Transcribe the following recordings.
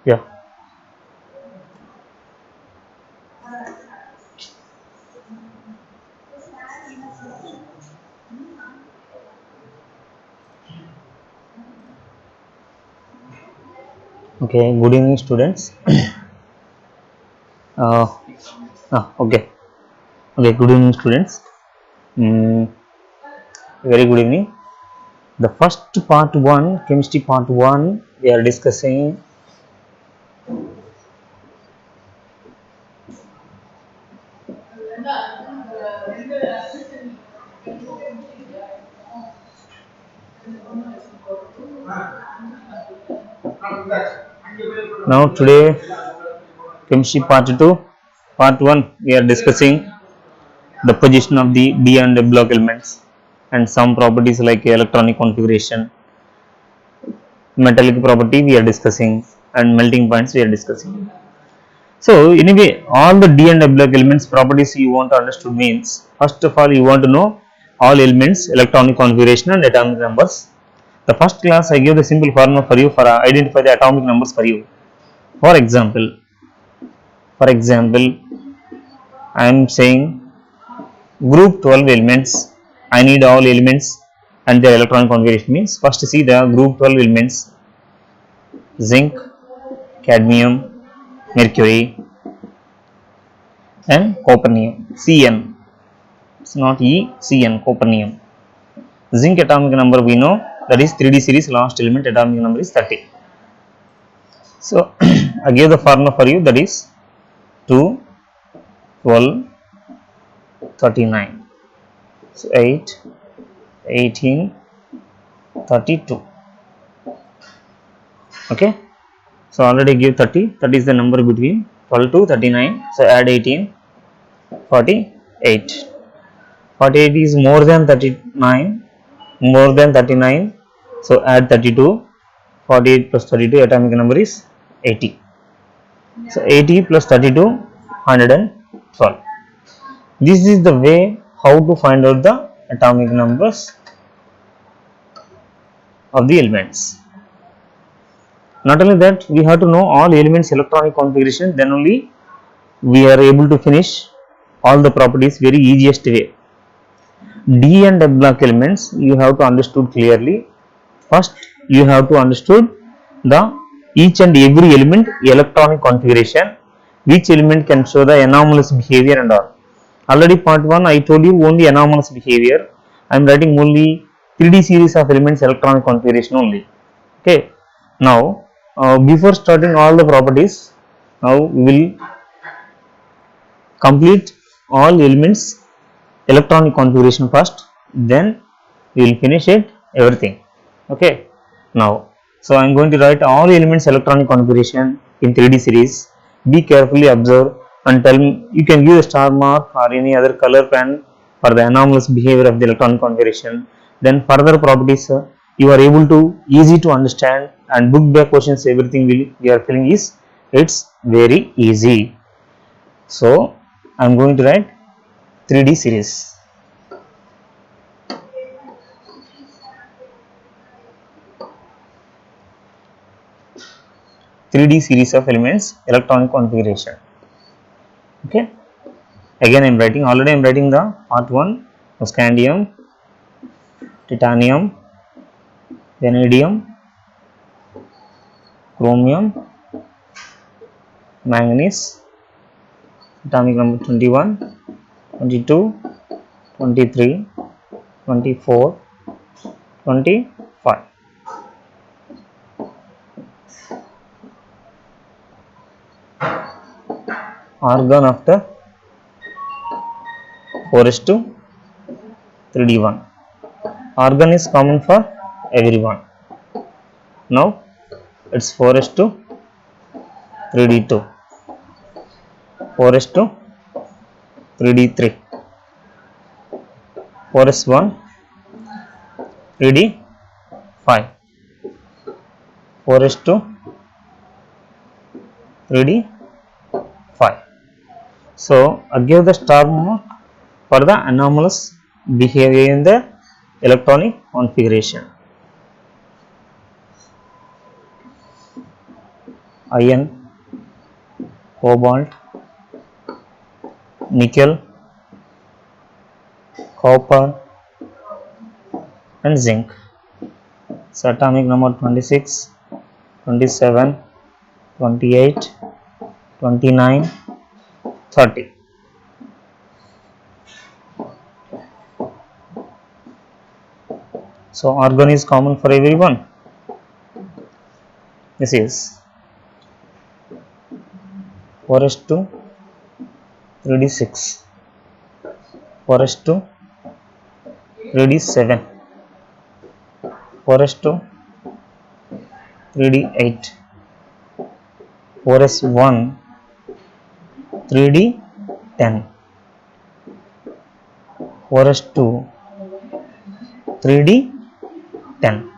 Yeah. Okay, good evening students. uh, okay. Okay, good evening students. Mm, very good evening. The first part 1, chemistry part 1, we are discussing now today chemistry part 2, part 1, we are discussing the position of the d and w block elements and some properties like electronic configuration, metallic property we are discussing, and melting points we are discussing. So anyway, all the d and w block elements properties you want to understand means, first of all you want to know all elements electronic configuration and atomic numbers. The first class I gave the simple formula for you for identify the atomic numbers for you. For example, I am saying group 12 elements. I need all elements and their electronic configuration means, first see the group 12 elements: zinc, cadmium, mercury, and copernicium. Cn, it's not E, Cn, copernicium. Zinc atomic number we know, that is 3D series last element atomic number is 30. So I gave the formula for you, that is 2, 12, 39. So 8, 18, 32. Okay. So already give 30. 30 is the number between 12 to 39. So add 18, 48. 48 is more than 39. More than 39. So add 32. 48 plus 32 atomic number is 80. So 80 plus 32, 112. This is the way how to find out the atomic numbers of the elements. Not only that, we have to know all elements electronic configuration, then only we are able to finish all the properties very easiest way. D and W block elements you have to understood clearly. First you have to understood the each and every element electronic configuration, which element can show the anomalous behavior and all. Already part 1 I told you only anomalous behavior. I am writing only 3D series of elements electronic configuration only. Okay. Now before starting all the properties, now we will complete all elements electronic configuration first, then we will finish it everything. Okay. Now so I am going to write all elements electronic configuration in 3D series. Be carefully observe and tell me. You can use a star mark or any other color pen for the anomalous behavior of the electronic configuration. Then further properties you are able to easy to understand, and book back questions everything we are filling is, it's very easy. So I am going to write 3D series. Three D series of elements electronic configuration. Okay. Again I am writing, already I am writing the part 1: scandium, titanium, vanadium, chromium, manganese, atomic number 21, 22, 23, 24, 25. Argon after 4:3d1. Argon is common for everyone. Now it's 4:3d2, 4:3d3, 4:3d5, 4:3d5. So I give the star mark for the anomalous behavior in the electronic configuration. iron, cobalt, nickel, copper and zinc. So atomic number 26, 27, 28, 29, 30. So argon is common for everyone. This is 4s2 3d6, 4s2 3d7, 4s2 3d8, 4s1 3d10, 4s2 3d10.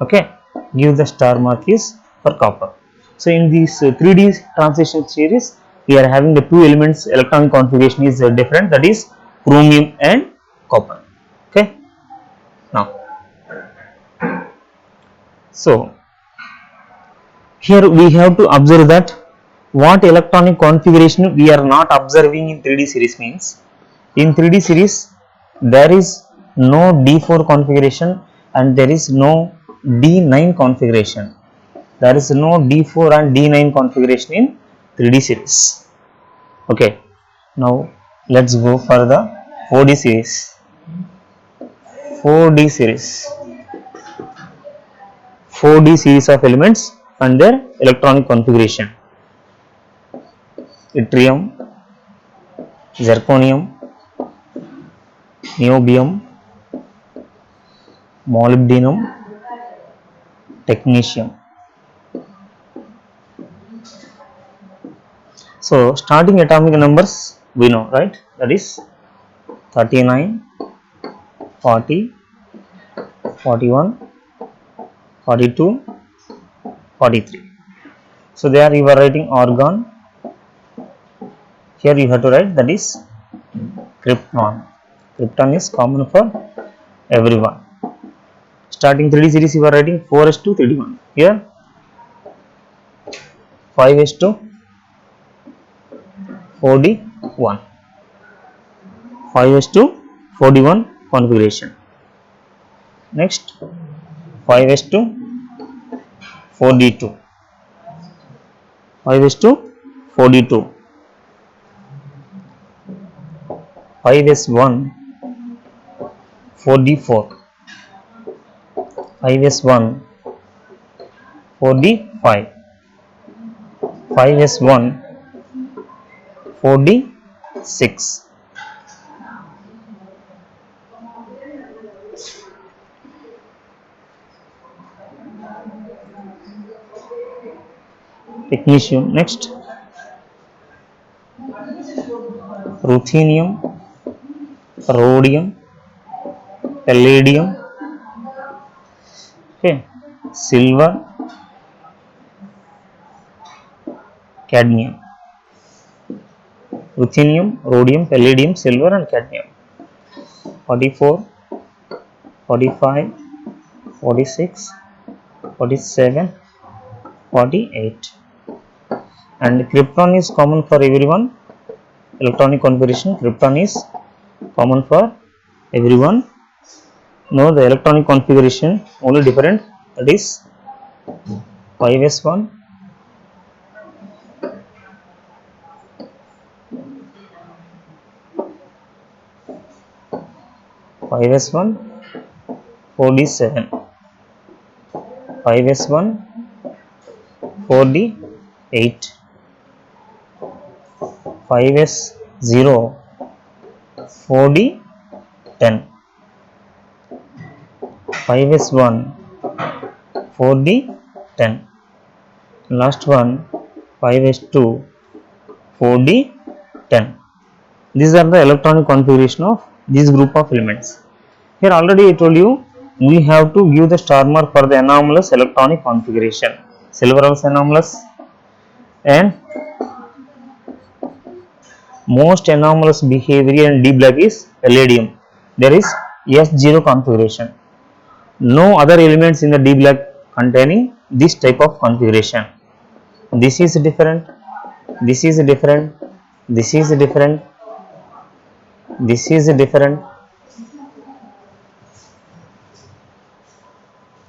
Okay, give the star mark is for copper. So in this 3D transition series, we are having the two elements electron configuration is different, that is chromium and copper. Okay, now so here we have to observe that what electronic configuration we are not observing in 3D series means, in 3D series there is no D4 configuration and there is no D9 configuration. There is no D4 and D9 configuration in 3D series. Okay, now let's go for the 4D series. 4D series. 4D series of elements and their electronic configuration. Yttrium, zirconium, niobium, molybdenum, technetium. So starting atomic numbers we know, right? That is 39, 40, 41, 42, 43. So there you are writing argon. Here you have to write, that is krypton. Krypton is common for everyone. Starting 3D series you are writing 4s2 3d1. Here 5s2 4d1. 5s2 4d1 configuration. Next 5s2 4d2. 5s2 4d2. 5s1 4d4. 5s1 4d5. 5s1 4d6. Technetium. Next ruthenium, rhodium, palladium, okay, silver, cadmium. Ruthenium, rhodium, palladium, silver and cadmium. 44, 45, 46, 47, 48. And krypton is common for everyone. Electronic configuration, krypton is common for everyone. Know the electronic configuration only different, that is 5s1 5s1 4d7, 5s1 4d8, 5s0 4d10, 5s1 4d10, last one 5s2 4d10. These are the electronic configuration of this group of elements. Here already I told you we have to give the star mark for the anomalous electronic configuration. Silver also anomalous and most anomalous behavior in D black is palladium. There is S0 configuration. No other elements in the D black containing this type of configuration. this is different, this is different, this is different, this is different,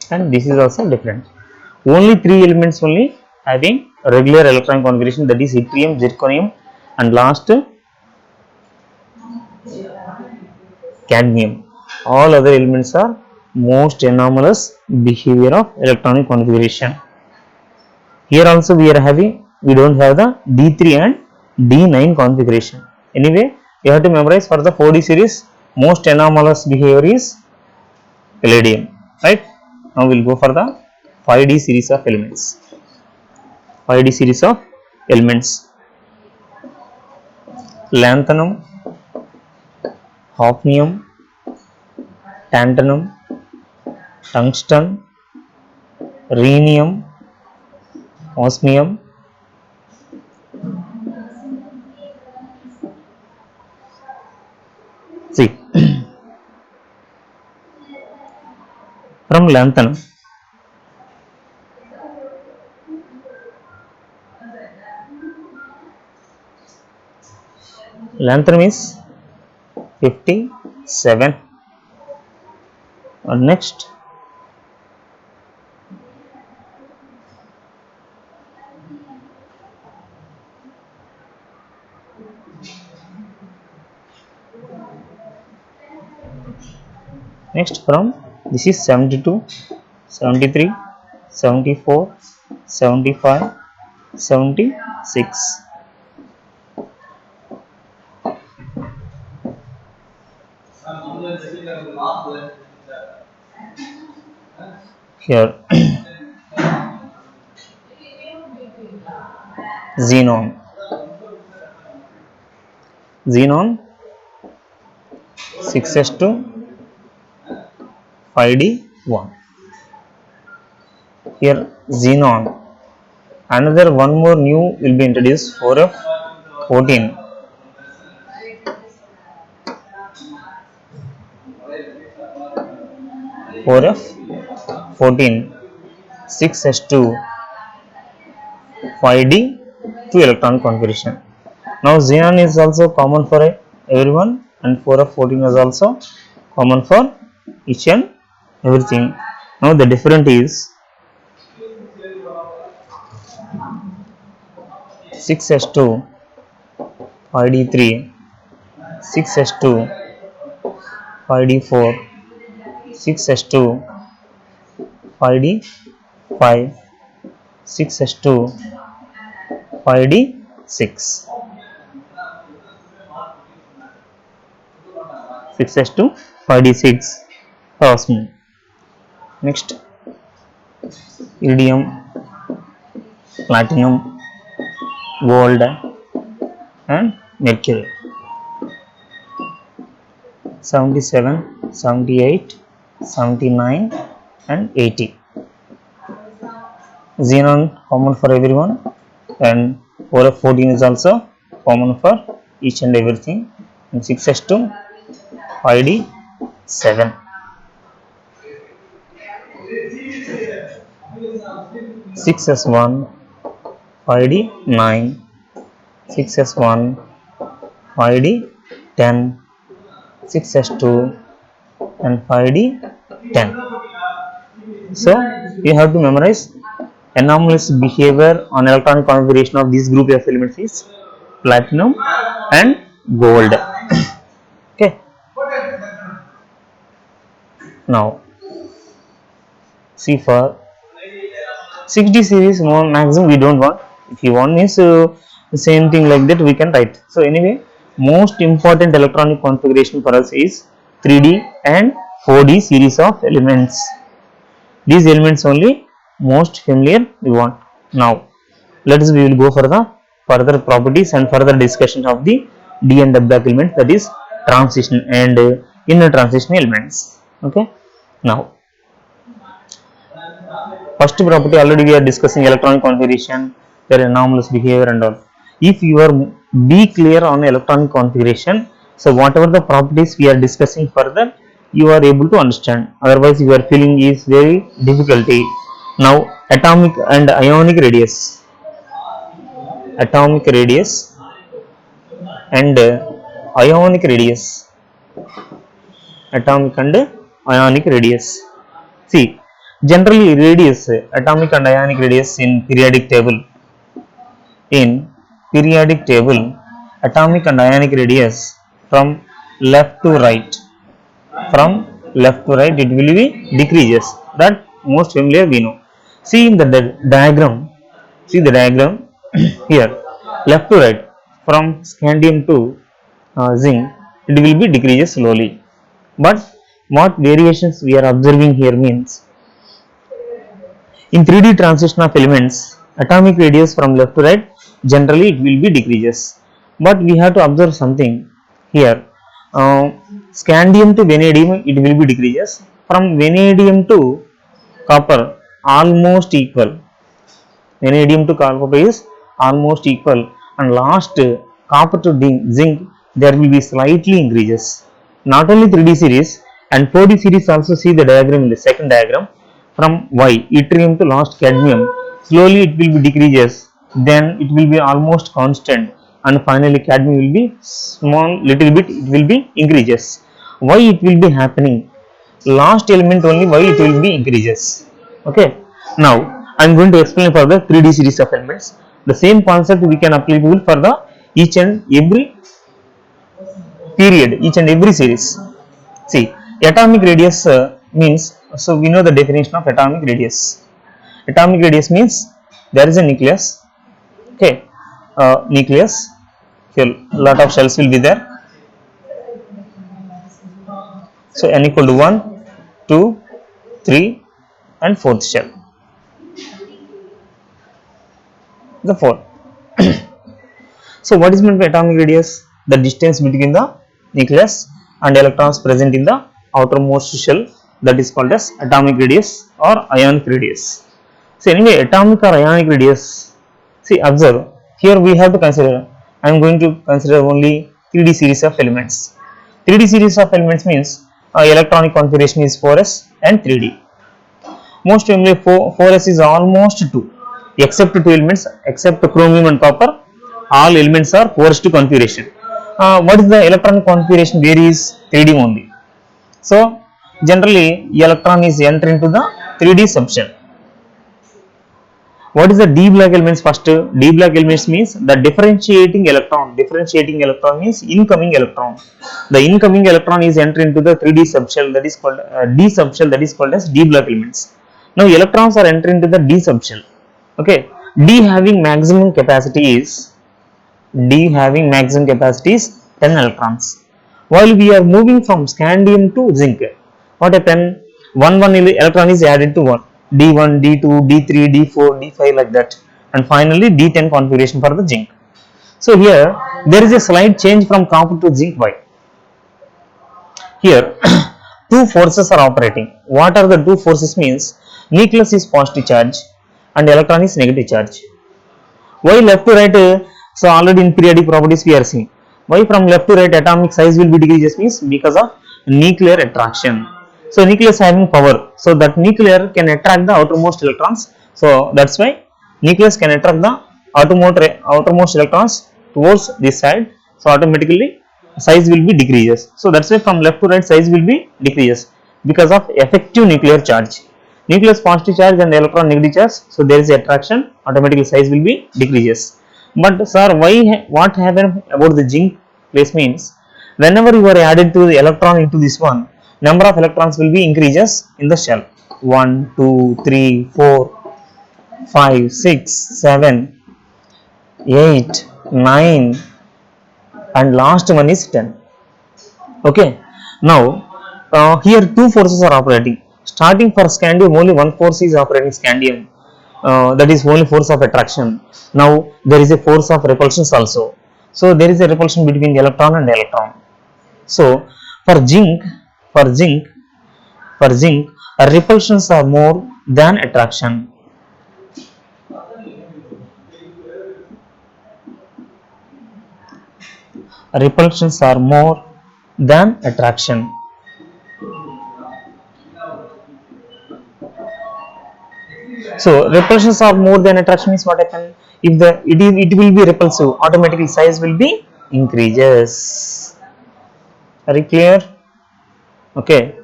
and this is also different. Only 3 elements only having regular electron configuration, that is yttrium, zirconium, and last cadmium. All other elements are most anomalous behavior of electronic configuration. Here also we don't have the D3 and D9 configuration. Anyway, you have to memorize for the 4D series, most anomalous behavior is palladium, right? Now we will go for the 5D series of elements. 5D series of elements: lanthanum, hafnium, tantalum, tungsten, rhenium, osmium, see from lanthanum, lanthanum is 57. Next, from this is 72, 73, 74, 75, 76. Here xenon 6s2 5d1. Here xenon, another one more new will be introduced, 4f14. 4f14, 6s2 5d2 electron configuration. Now xenon is also common for everyone, and 4f14 is also common for each and everything. Now the difference is 6s2 5d3, 6s2 5d4, 6s2 5d5, 6s2 5d6, 6s2 5d6 osmium. Next, iridium, platinum, gold, and mercury. 77, 78, 79, and 80. Xenon common for everyone, and 4f14 is also common for each and everything, and 6s2 5d7. 6s1 5d9, 6s1 5d10, 6s2 and 5d10. So you have to memorize anomalous behavior on electronic configuration of this group of elements is platinum and gold. Okay. Now see for 6D series, more maximum we don't want. If you want means the same thing like that we can write. So anyway, most important electronic configuration for us is 3D and 4D series of elements. These elements only most familiar we want. Now we will go for the further properties and further discussion of the D and W elements, that is transition and inner transition elements. Okay. Now first property, already we are discussing electronic configuration, their anomalous behavior and all. If you are be clear on electronic configuration, so whatever the properties we are discussing further, you are able to understand. Otherwise you are feeling is very difficulty. Now atomic and ionic radius. atomic radius and ionic radius. Atomic and ionic radius. See, generally radius, atomic and ionic radius in periodic table. In periodic table, atomic and ionic radius from left to right. From left to right, it will be decreases. That most familiar we know. See in the diagram. See the diagram here. Left to right, from scandium to zinc, it will be decreases slowly. But what variations we are observing here means, in 3D transition of elements, atomic radius from left to right, generally it will be decreases. But we have to observe something here. Scandium to vanadium, it will be decreases. From vanadium to copper, almost equal. Vanadium to copper is almost equal, and last copper to zinc, there will be slightly increases. Not only 3D series and 4D series also. See the diagram in the second diagram. From Y, yttrium to last cadmium, slowly it will be decreases, then it will be almost constant, and finally cadmium will be small little bit, it will be increases. Why it will be happening? Last element only, why it will be increases. Okay, now I am going to explain for the 3D series of elements. The same concept we can applicable for the each and every period, each and every series. See, atomic radius means, so we know the definition of atomic radius. Atomic radius means there is a nucleus. Okay, nucleus. Here lot of shells will be there. So n equal to 1, 2, 3 and 4th shell. The 4. So what is meant by atomic radius? The distance between the nucleus and electrons present in the outermost shell, that is called as atomic radius or ionic radius. So anyway, atomic or ionic radius, see, observe here we have to consider, I am going to consider only 3D series of elements. 3D series of elements means electronic configuration is 4s and 3D. Most familiar 4s is almost 2, except 2 elements, except chromium and copper, all elements are 4s2 configuration. What is the electronic configuration? Varies 3D only. So generally electron is enter into the 3D subshell. What is the d black elements? First, d black elements means the differentiating electron. Differentiating electron means incoming electron. The incoming electron is enter into the 3D subshell, that is called d subshell, that is called as d black elements. Now electrons are enter into the d subshell. Okay, d having maximum capacity is 10 electrons. While we are moving from scandium to zinc, what happened? One electron is added to one. D1, D2, D3, D4, D5 like that, and finally D10 configuration for the zinc. So here there is a slight change from copper to zinc. Why? Here two forces are operating. What are the two forces? Means nucleus is positive charge and electron is negative charge. Why left to right? So already in periodic properties we are seeing. Why from left to right atomic size will be decreases? Means because of nuclear attraction. So nucleus having power, so that nuclear can attract the outermost electrons. So that's why nucleus can attract the outermost electrons towards this side. So automatically size will be decreases. So that's why from left to right size will be decreases because of effective nuclear charge. Nucleus positive charge and electron negative charge. So there is attraction. Automatically size will be decreases. But sir, why? What happened about the zinc place? Means whenever you are added to the electron into this one, number of electrons will be increases in the shell. 1, 2, 3, 4, 5, 6, 7, 8, 9 and last one is 10. Okay. Now here two forces are operating. Starting for scandium, only one force is operating scandium. That is only force of attraction. Now there is a force of repulsion also. So there is a repulsion between electron and electron. So for zinc, repulsions are more than attraction. Repulsions are more than attraction. So repulsions are more than attraction means what happen? If it will be repulsive, automatically size will be increases. Are you clear? Okay,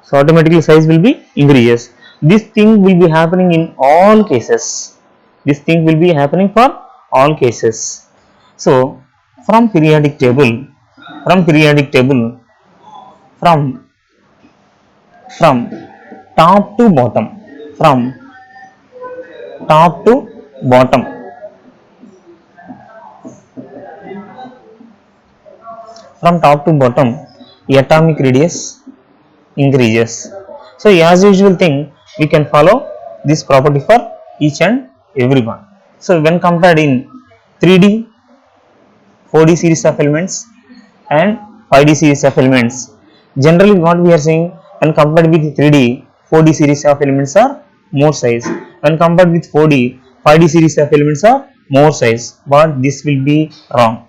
so automatically size will be increases. This thing will be happening in all cases. This thing will be happening for all cases. So from periodic table, from periodic table, from from top to bottom, from top to bottom, from top to bottom, atomic radius increases. So as usual thing, we can follow this property for each and every one. So when compared in 3D, 4D series of elements and 5D series of elements, generally what we are saying, when compared with 3D, 4D series of elements are more size. When compared with 4D, 5D series of elements are more size. But this will be wrong.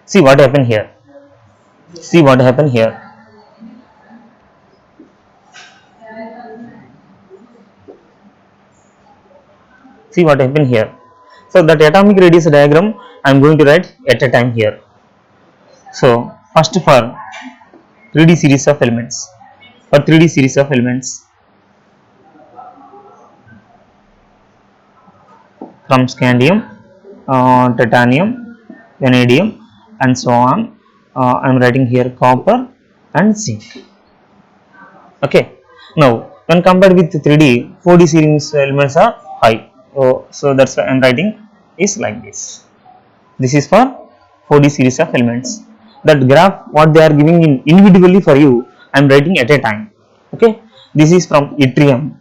See what happened here. See what happened here. See what happened here. So that atomic radius diagram I am going to write at a time here. So first for 3D series of elements, for 3D series of elements, from scandium, titanium, vanadium and so on, I am writing here copper and zinc. Okay, now when compared with 3D, 4D series elements are high. So that's why I am writing is like this. This is for 4D series of elements. That graph what they are giving in individually for you, I am writing at a time. Okay, this is from yttrium,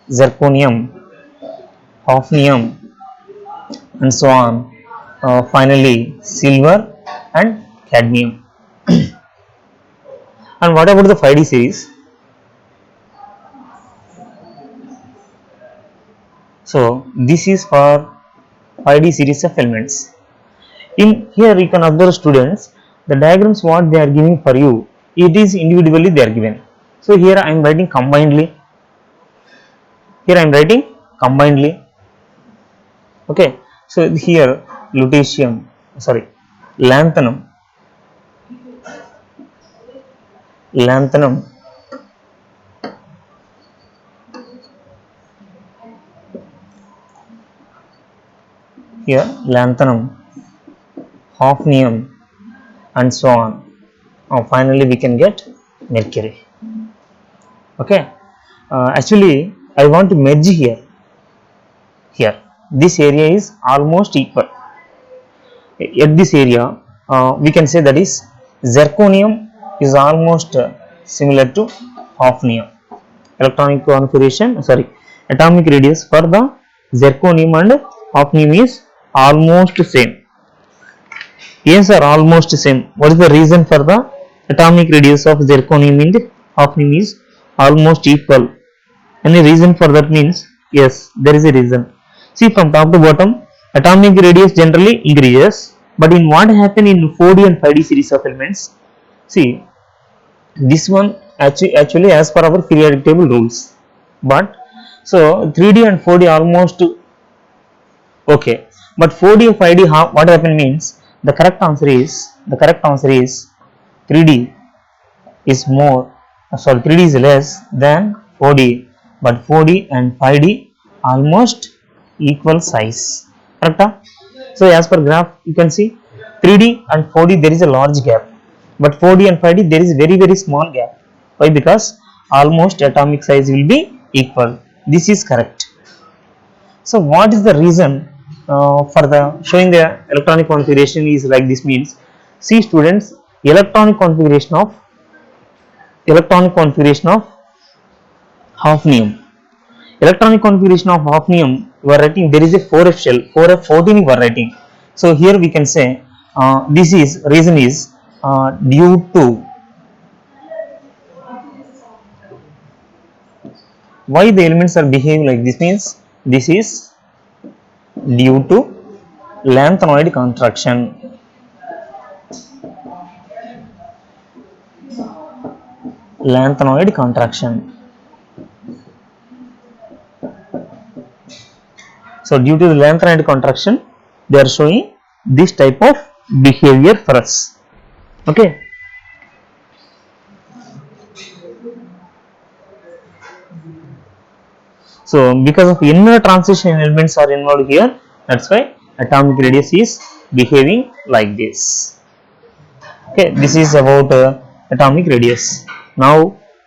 zirconium, hafnium and so on. Finally silver and cadmium. And what about the 5D series? So this is for 5D series of elements. In here you can observe students, the diagrams what they are giving for you, it is individually they are given. So here I am writing combinedly. Here I am writing combinedly. Okay, so here lutetium, sorry, lanthanum, lanthanum, here lanthanum, hafnium and so on. Finally we can get mercury. Okay, actually I want to merge here. Here this area is almost equal. At this area we can say that is zirconium is almost similar to hafnium. Electronic configuration, sorry, atomic radius for the zirconium and hafnium is almost same. Yes, are almost same. What is the reason for the atomic radius of zirconium and hafnium is almost equal? Any reason for that? Means yes, there is a reason. See, from top to bottom, atomic radius generally increases, but in what happen in 4D and 5D series of elements? See, this one actually as per our periodic table rules, but so 3D and 4D almost okay, but 4D and 5D what happened means the correct answer is 3D is more, sorry, 3D is less than 4D, but 4D and 5D almost equal size. Correct? So as per graph you can see 3D and 4D there is a large gap, but 4D and 5D there is very small gap. Why? Because almost atomic size will be equal. This is correct. So what is the reason for the showing the electronic configuration is like this? Means, see students, electronic configuration of hafnium. Electronic configuration of hafnium, you are writing there is a 4f shell, 4f14 you are writing. So here we can say this is reason is due to, why the elements are behaving like this? Means this is due to lanthanoid contraction. Lanthanoid contraction. So due to the lanthanide contraction, they are showing this type of behavior for us. Okay. So because of inner transition elements are involved here, that's why atomic radius is behaving like this. Okay, this is about atomic radius. Now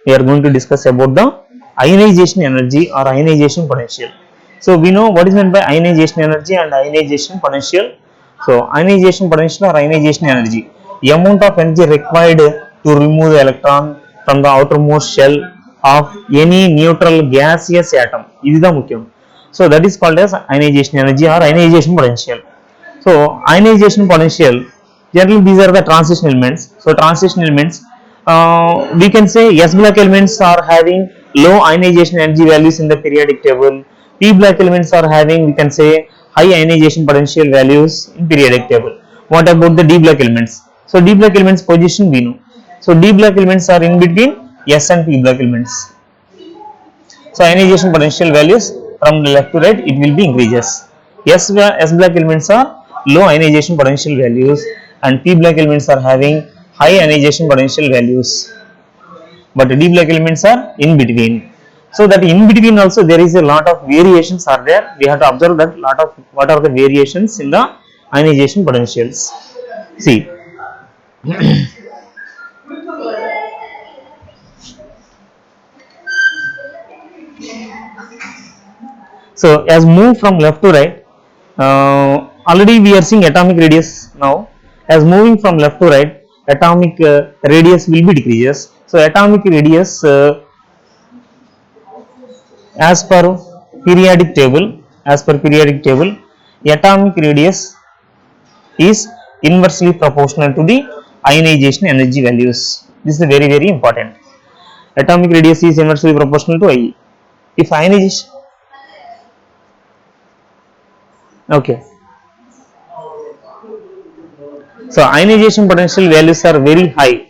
we are going to discuss about the ionization energy or ionization potential. So we know what is meant by ionization energy and ionization potential. So ionization potential or ionization energy, the amount of energy required to remove the electron from the outermost shell of any neutral gaseous atom. இதுதான் முக்கியம். So that is called as ionization energy or ionization potential. So ionization potential, generally these are the transition elements. So transition elements, we can say S black elements are having low ionization energy values in the periodic table. P black elements are having, we can say, high ionization potential values in periodic table. What about the D black elements? So D black elements position we know. So D black elements are in between S and P black elements. So ionization potential values from left to right, it will be increases. S black elements are low ionization potential values and P black elements are having high ionization potential values, but D black elements are in between. So that in between also there is a lot of variations are there. We have to observe that lot of what are the variations in the ionization potentials. See, so as move from left to right, already we are seeing atomic radius now. As moving from left to right, atomic radius will be decreases. So atomic radius as per periodic table, atomic radius is inversely proportional to the ionization energy values. This is very very important. Atomic radius is inversely proportional to I. If ionization, okay, so ionization potential values are very high.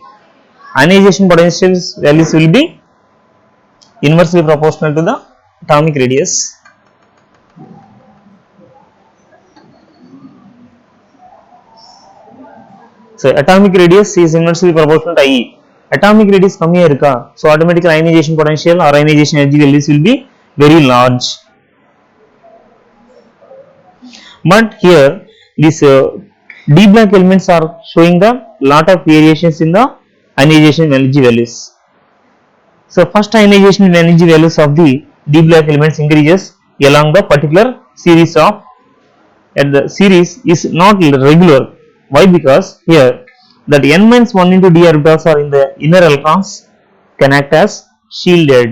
Ionization potential values will be inversely proportional to the atomic radius. So atomic radius is inversely proportional to I. Atomic radius கம்மியா இருக்கா, so automatically ionization potential or ionization energy values will be very large. But here these D black elements are showing the lot of variations in the ionization energy values. So first ionization energy values of the D black elements increases along the particular series of, and the series is not regular. Why? Because here that n-1 into d orbitals are in the inner electrons can act as shielded.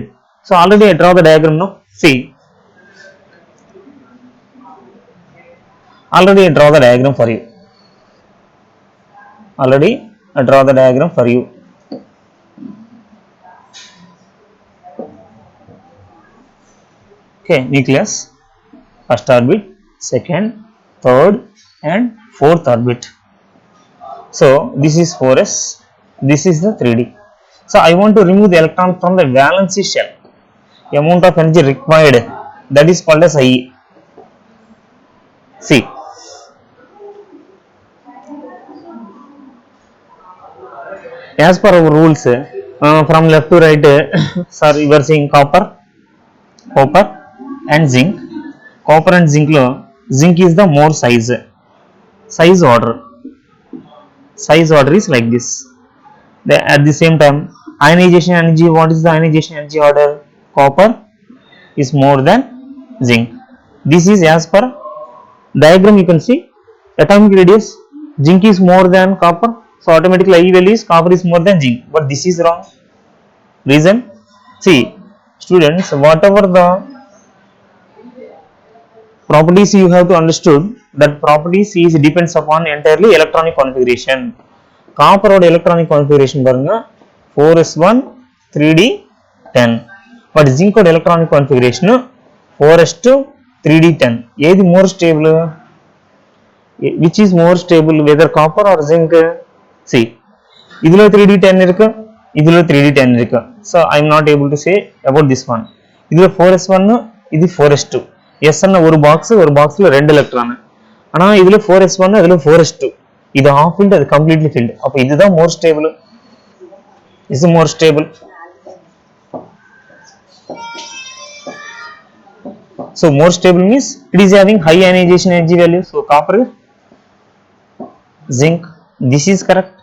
So already I draw the diagram now. See, already I draw the diagram for you. Okay, nucleus, first orbit, second, third and fourth orbit. So this is 4s, this is the 3d. So I want to remove the electron from the valency shell. The amount of energy required, that is called as IE. See, as per our rules, from left to right, sorry, we are seeing copper and zinc. Copper and zinc lo, zinc is the more size order. Size order is like this. At the same time, ionization energy, what is the ionization energy order? Copper is more than zinc. This is as per diagram. You can see atomic radius, zinc is more than copper, so automatically I value is copper is more than zinc. But this is wrong. Reason? See, students, whatever the properties you have to understood, that properties is depends upon entirely electronic configuration. Copper oda electronic configuration parunga 4s1 3d10, but zinc oda electronic configuration 4s2 3d10. Edi more stable? Which is more stable, whether copper or zinc? See, idhula 3d10 irukku, idhula 3d10 irukku. So I am not able to say about this one. Idhula 4s1, idu 4s2. S ஒரு box, ஒரு பாக்ஸ்ல 2 electron. ஆனா இதுல 4s1 அதுல 4s2. இது half filled, அது completely filled. அப்ப இதுதான் more stable. Is more stable. So more stable means it is having high ionization energy value. So copper, zinc, this is correct.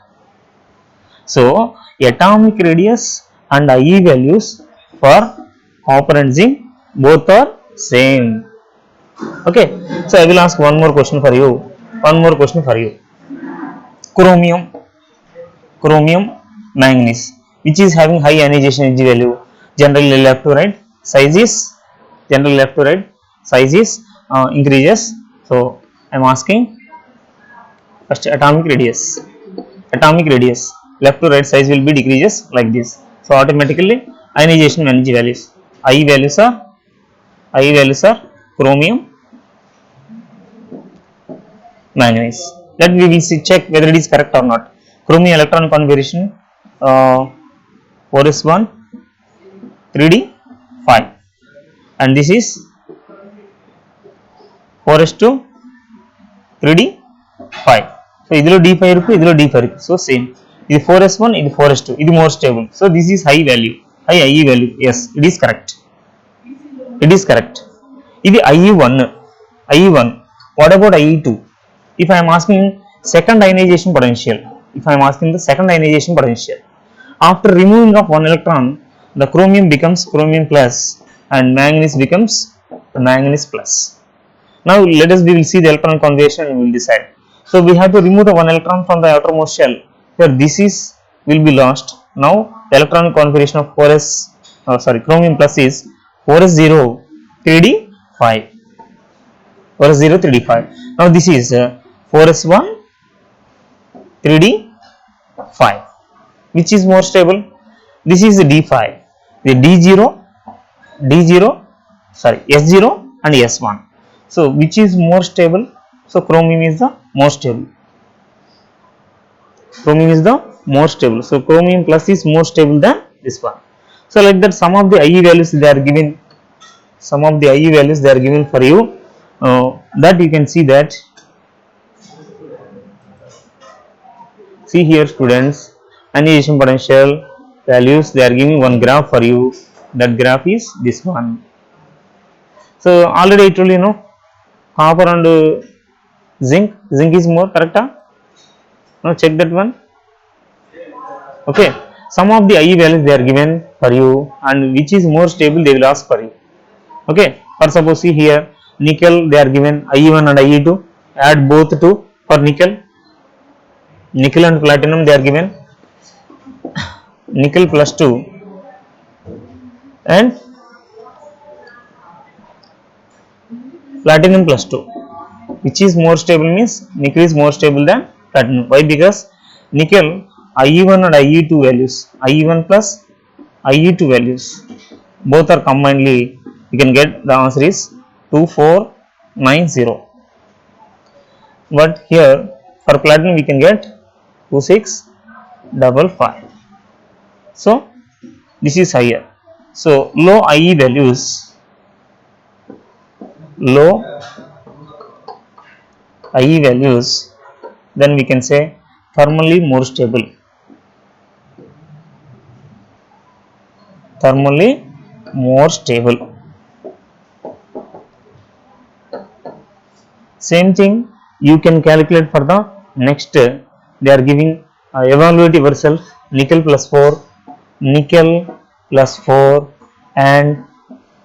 So atomic radius and IE values for copper and zinc both are same. Okay, so I will ask one more question for you. Chromium, manganese, which is having high ionization energy value. Generally left to right size is increases. So I am asking first atomic radius. Left to right size will be decreases like this. So automatically ionization energy values. IE values are chromium, manganese. Let we will see, check whether it is correct or not. Chromium electron configuration 4s1 3d 5, and this is 4s2 3d 5. So idlo d5 irukku, idlo d5 irukku. So same. This 4s1, this 4s2. This more stable. So this is high value, high IE value. Yes, it is correct. This IE1. What about IE2? If I am asking second ionization potential, after removing of one electron, the chromium becomes chromium plus and manganese becomes manganese plus. Now let us, we will see the electron configuration and we will decide. So we have to remove the one electron from the outermost shell. Here this is will be lost. Now the electron configuration of chromium plus is 4s0 3d 5. 4s0 3d 5. Now this is 4s1 3d 5. Which is more stable? This is the d5. The s0 and s1. So which is more stable? So chromium is the more stable. So chromium plus is more stable than this one. So like that, some of the IE values they are given. For you. That you can see that. See here students, ionization potential values, they are giving one graph for you. That graph is this one. So already I told you, copper and zinc is more correct. Now check that one. Okay, some of the IE values they are given for you, and which is more stable they will ask for you. Okay, for suppose see here, nickel they are given IE1 and IE2. Add both two for nickel and platinum they are given nickel plus 2 and platinum plus 2. Which is more stable means nickel is more stable than platinum. Why? Because nickel IE1 and IE2 values, IE1 plus IE2 values both are combinedly, you can get the answer is 2490. But here for platinum we can get 2655. So this is higher. So low IE values, then we can say thermally more stable. Same thing you can calculate for the next. They are giving evaluate yourself. Nickel plus 4 and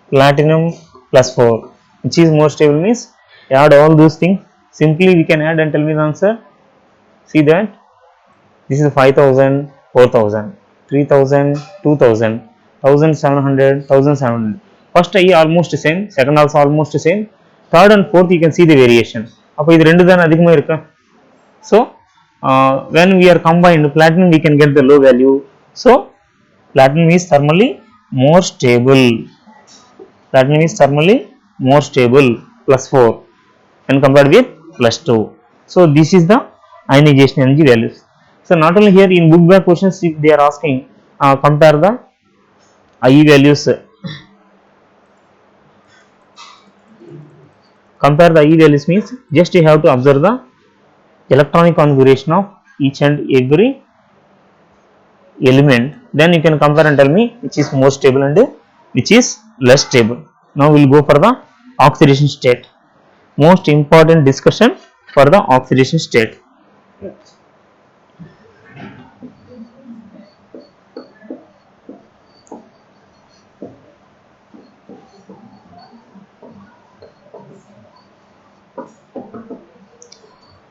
platinum plus 4. Which is more stable means add all those things. Simply we can add and tell me the answer. See that this is 5000, 4000, 3000, 2000, 1700, 1700. First IE almost same, second also almost same, third and fourth you can see the variation. அப்போ இது ரெண்டு தான் அதிகமாக இருக்கு. So when we are combined platinum we can get the low value. So platinum is thermally more stable. Plus 4 when compared with plus 2. So this is the ionization energy values. So not only here, in book back questions if they are asking compare the IE values Compare the E values means just you have to observe the electronic configuration of each and every element, then you can compare and tell me which is more stable and which is less stable. Now we will go for the oxidation state, most important discussion for the oxidation state.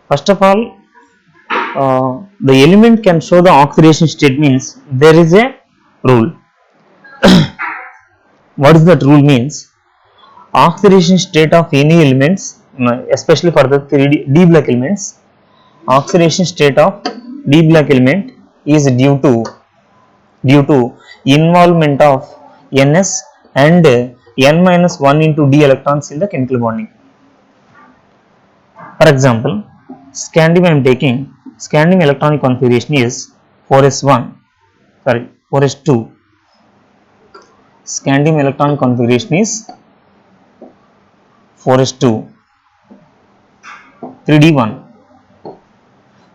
First of all, the element can show the oxidation state means there is a rule. What is that rule means? Oxidation state of any elements, especially for the 3D D block elements, oxidation state of D block element is due to involvement of Ns and N minus 1 into D electrons in the chemical bonding. For example, scandium I am taking, scandium electronic configuration is 4s1, sorry 4s2. Scandium electronic configuration is 4s2, 3d1.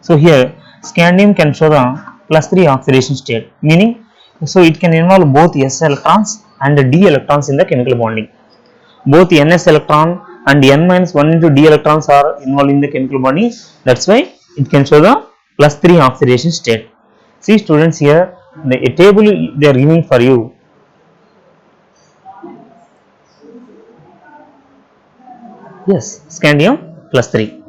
So here scandium can show the +3 oxidation state, meaning so it can involve both s electrons and d electrons in the chemical bonding. Both ns electron and n minus 1 into d electrons are involved in the chemical bonding. That's why it can show the +3 oxidation state. See students, here the table they are giving for you. Yes, scandium +3.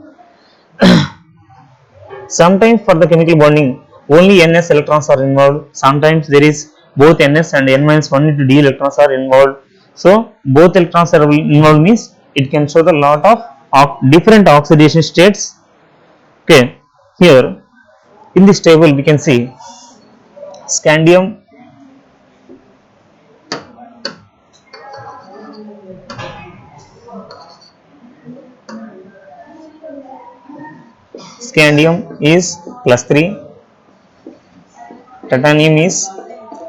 Sometimes for the chemical bonding only ns electrons are involved. Sometimes there is both ns and n minus 1 into d electrons are involved. So both electrons are involved means it can show the lot of different oxidation states. Okay, here in this table we can see scandium is +3, titanium is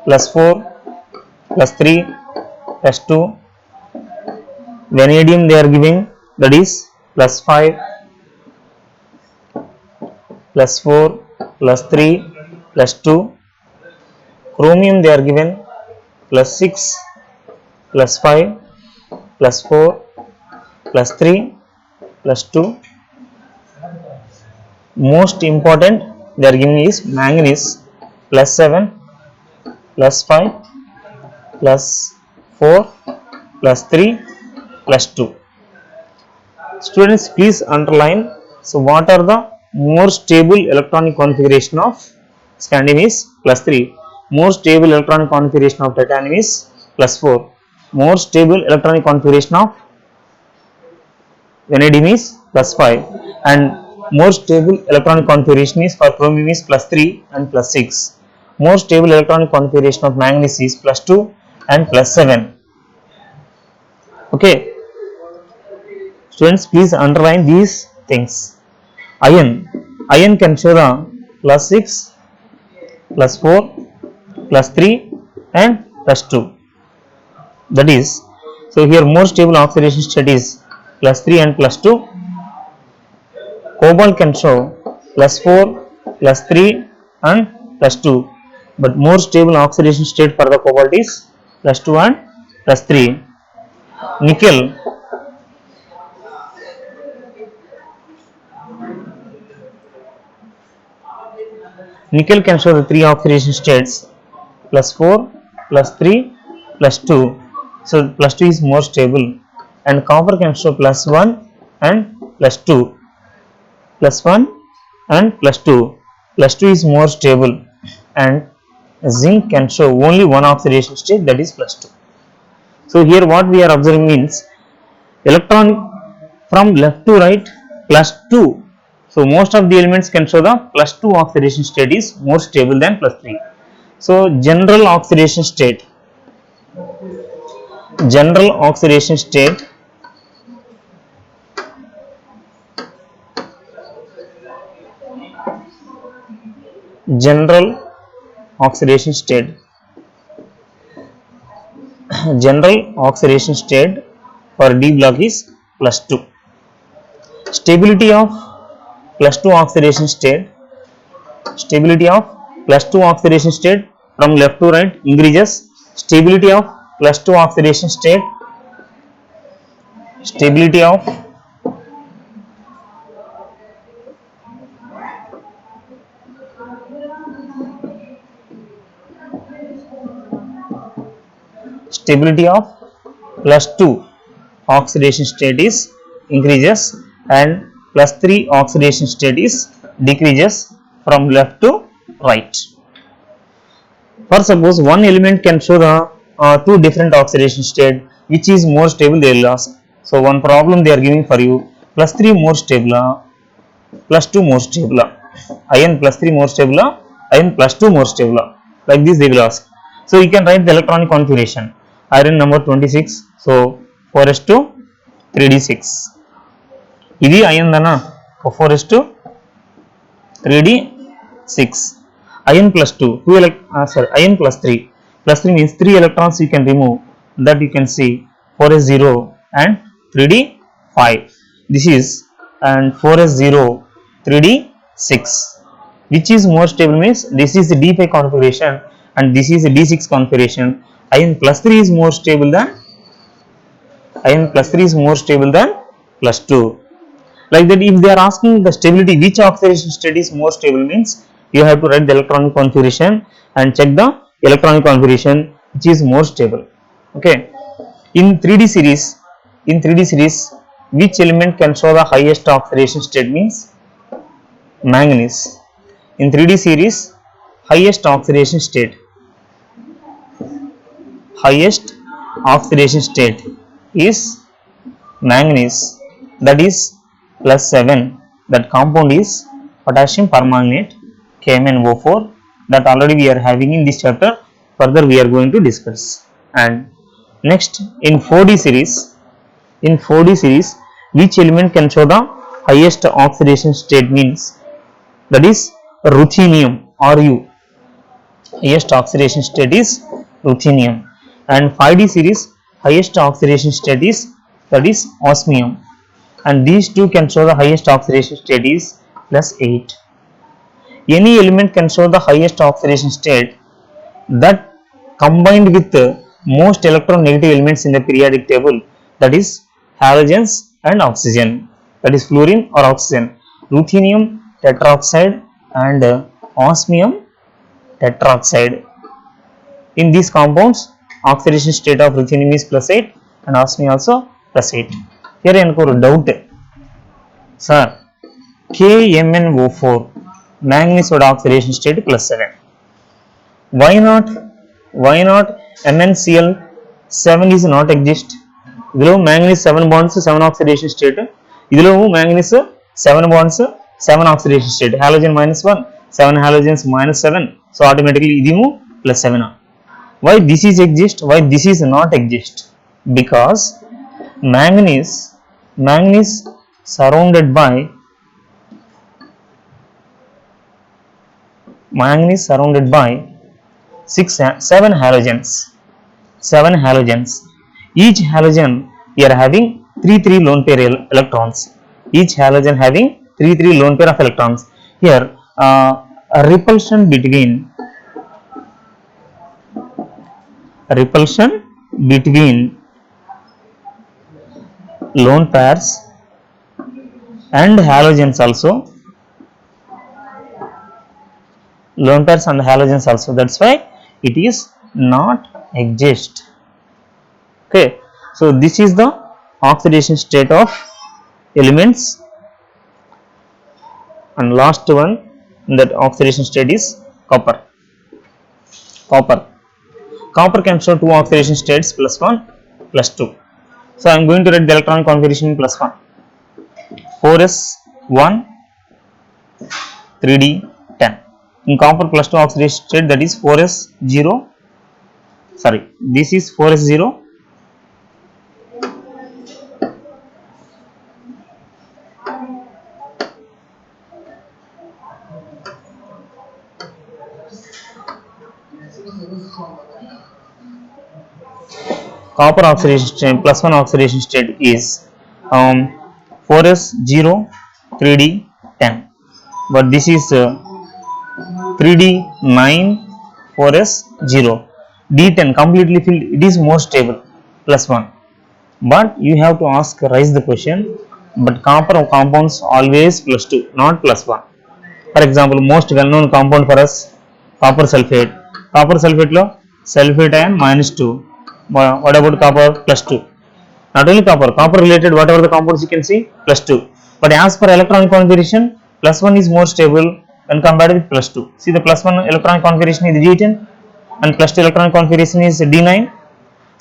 +4, +3, +2, vanadium they are giving, that is +5, +4, +3, +2, chromium they are given +6, +5, +4, +3, +2. Most important they are giving is manganese +7, +5, +4, +3, +2. Students, please underline. So what are the more stable electronic configuration of scandium is +3, more stable electronic configuration of titanium is +4, more stable electronic configuration of vanadium is +5, and more stable electronic configuration is for chromium is +3 and +6. More stable electronic configuration of manganese is +2 and +7. Okay, students, please underline these things. Iron can show the +6, +4, +3 and +2. That is, so here more stable oxidation state is +3 and +2. Cobalt can show +4, +3 and +2, but more stable oxidation state for the cobalt is +2 and +3. Nickel can show the 3 oxidation states +4, +3, +2. So +2 is more stable, and copper can show +1 and +2, +1 and +2. +2 is more stable, and zinc can show only one oxidation state, that is +2. So here what we are observing means electron from left to right +2. So most of the elements can show the +2 oxidation state is more stable than +3. So general oxidation state general oxidation state general oxidation state for D block is +2. Stability of plus 2 oxidation state, stability of plus 2 oxidation state from left to right increases. Stability of plus 2 oxidation state, stability of stability of plus 2 oxidation state is increases and plus 3 oxidation state is decreases from left to right. For suppose one element can show the two different oxidation state, which is more stable, they will ask. So one problem they are giving for you, plus 3 more stable, plus 2 more stable, iron plus 3 more stable, iron plus 2 more stable, like this they will ask. So you can write the electronic configuration, iron number 26, so 4s to 3d6, ఇది iron dana 4s to 3d6, iron plus 2 iron plus 3, plus 3 means 3 electrons you can remove, that you can see 4s0 and 3d5, this is and 4s0 3d6, which is more stable means this is the d5 configuration and this is the d6 configuration. Iron plus 3 is more stable than plus 2. Like that, if they are asking the stability, which oxidation state is more stable means you have to write the electronic configuration and check the electronic configuration which is more stable. Okay, in 3d series, which element can show the highest oxidation state means manganese. In 3d series, highest oxidation state is manganese, that is plus 7, that compound is potassium permanganate KMnO4, that already we are having in this chapter, further we are going to discuss. And next, in 4d series, which element can show the highest oxidation state means, that is ruthenium, Ru, highest oxidation state is ruthenium. And 5d series, highest oxidation state is, that is osmium, and these two can show the highest oxidation state is plus 8. Any element can show the highest oxidation state that combined with most electronegative elements in the periodic table, that is halogens and oxygen, that is fluorine or oxygen, ruthenium tetroxide and osmium tetroxide. In these compounds, oxidation state of ruthenium is plus 8 and osmium also plus 8. Here enko doubt, sir, KMnO4 manganese oxidation state plus 7, why not MnCl7 is not exist. ఇదిలో manganese 7 bonds 7 oxidation state, ఇదిలో manganese 7 bonds 7 oxidation state, halogen minus 1, 7 halogens minus 7, so automatically ఇదిము plus 7. Why this is exist, why this is not exist? Because manganese surrounded by 7 halogens. Each halogen we are having 3 lone pair electrons. Each halogen having 3 lone pair of electrons. Here a repulsion between lone pairs and halogens also, that's why it is not exist. Okay, so this is the oxidation state of elements, and last one, that oxidation state is copper can show two oxidation states, plus 1 plus 2. So I am going to write the electronic configuration plus 1, 4s1 3d10. In copper plus 2 oxidation state, that is 4s0, this is 4s0, copper oxidation state plus 1 oxidation state is 4s 0, 3d 10, but this is 3d 9, 4s 0, d10 completely filled, it is more stable, plus 1. But you have to raise the question, but copper compounds always plus 2, not plus 1. For example, most well known compound for us, copper sulfate. Copper sulfate lo sulfate ion minus 2. What about copper? Plus 2. Not only copper related whatever the compounds you can see, plus 2. But as per electronic configuration, plus 1 is more stable when compared with plus 2. See, the plus 1 electronic configuration is D10 and plus 2 electronic configuration is D9.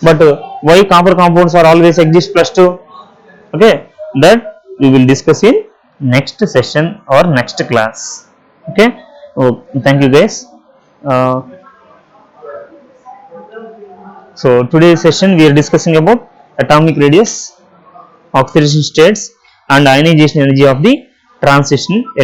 But why copper compounds are always exist plus 2? Okay, that we will discuss in next session or next class. Okay, oh, thank you guys. So today's session we are discussing about atomic radius, oxidation states and ionization energy of the transition